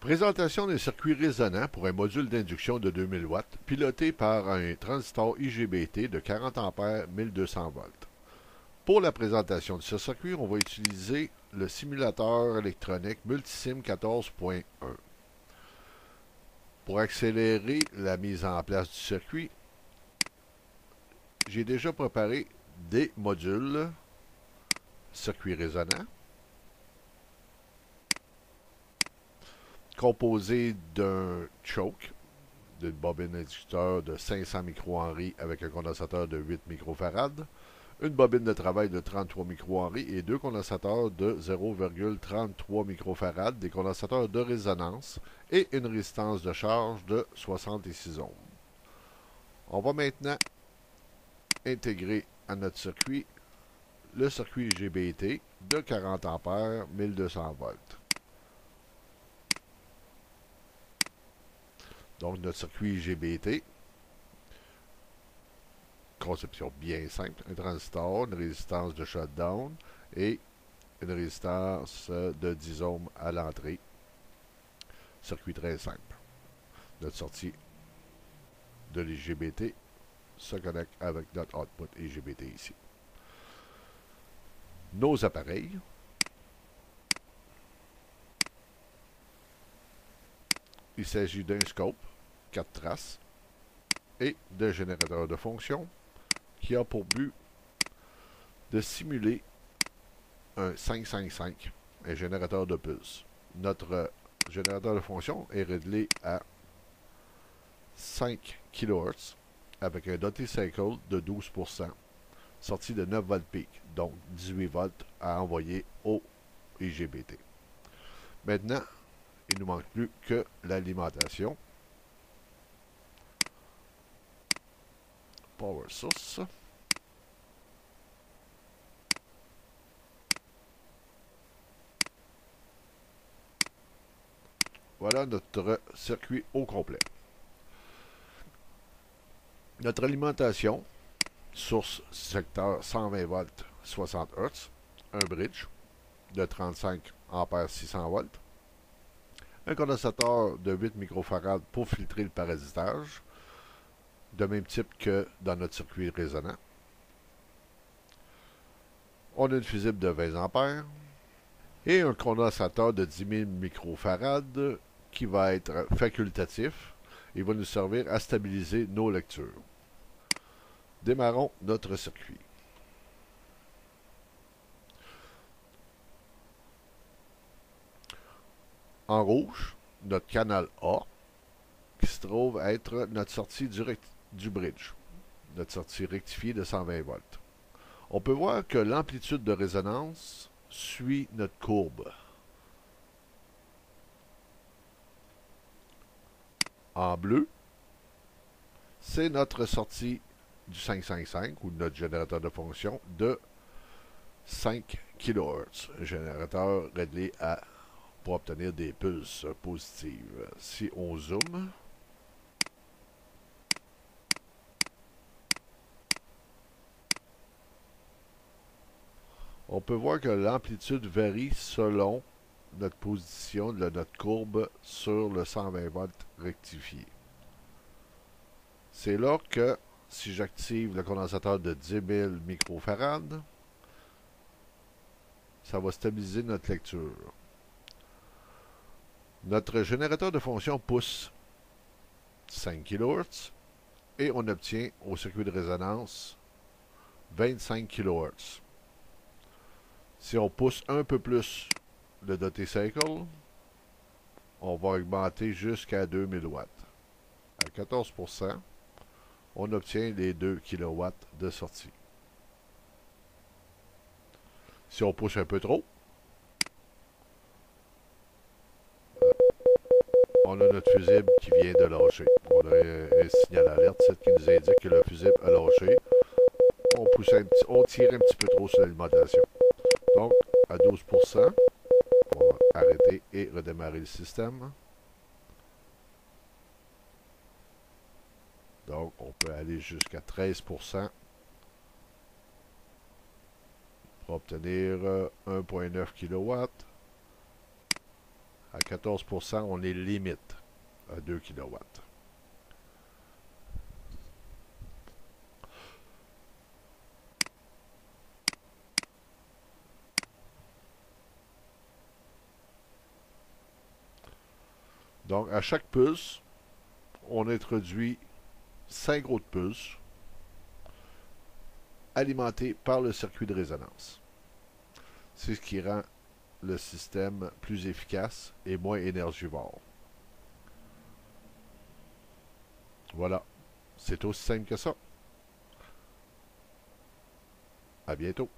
Présentation d'un circuit résonant pour un module d'induction de 2000 watts piloté par un transistor IGBT de 40 ampères 1200 volts. Pour la présentation de ce circuit, on va utiliser le simulateur électronique Multisim 14.1. Pour accélérer la mise en place du circuit, j'ai déjà préparé des modules circuit résonant composé d'un choke, d'une bobine inducteur de 500 microhenry avec un condensateur de 8 microfarad, une bobine de travail de 33 microhenry et deux condensateurs de 0,33 microfarad, des condensateurs de résonance et une résistance de charge de 66 ohms. On va maintenant intégrer à notre circuit le circuit IGBT de 40 ampères 1200 volts. Donc notre circuit IGBT, conception bien simple, un transistor, une résistance de shutdown et une résistance de 10 ohms à l'entrée. Circuit très simple. Notre sortie de l'IGBT se connecte avec notre output IGBT ici. Nos appareils. Il s'agit d'un scope, 4 traces, et d'un générateur de fonction qui a pour but de simuler un 555, un générateur de pulse. Notre générateur de fonction est réglé à 5 kHz avec un duty cycle de 12%, sorti de 9 volts pic, donc 18 volts à envoyer au IGBT. Maintenant, il ne nous manque plus que l'alimentation. Power source. Voilà notre circuit au complet. Notre alimentation, source secteur 120 volts 60 Hz, un bridge de 35 ampères 600 volts, un condensateur de 8 microfarad pour filtrer le parasitage, de même type que dans notre circuit résonant. On a une fusible de 20 ampères et un condensateur de 10 000 microfarad qui va être facultatif et va nous servir à stabiliser nos lectures. Démarrons notre circuit. En rouge, notre canal A, qui se trouve être notre sortie du bridge, notre sortie rectifiée de 120 volts. On peut voir que l'amplitude de résonance suit notre courbe. En bleu, c'est notre sortie du 555 ou notre générateur de fonction de 5 kHz, un générateur réglé pour obtenir des pulses positives. Si on zoome, on peut voir que l'amplitude varie selon notre position de notre courbe sur le 120 volts rectifié. C'est là que, si j'active le condensateur de 10 000 microfarad, ça va stabiliser notre lecture. Notre générateur de fonction pousse 5 kHz et on obtient au circuit de résonance 25 kHz. Si on pousse un peu plus le duty cycle, on va augmenter jusqu'à 2000 watts. À 14%, on obtient les 2 kW de sortie. Si on pousse un peu trop, on a notre fusible qui vient de lâcher. On a un signal d'alerte qui nous indique que le fusible a lâché. On tire un petit peu trop sur l'alimentation. Donc, à 12%, on va arrêter et redémarrer le système. Donc, on peut aller jusqu'à 13% pour obtenir 1,9 kW. À 14%, on est limite à 2 kilowatts. Donc, à chaque pulse, on introduit 5 autres pulses alimentés par le circuit de résonance. C'est ce qui rend le système plus efficace et moins énergivore. Voilà, c'est aussi simple que ça. À bientôt.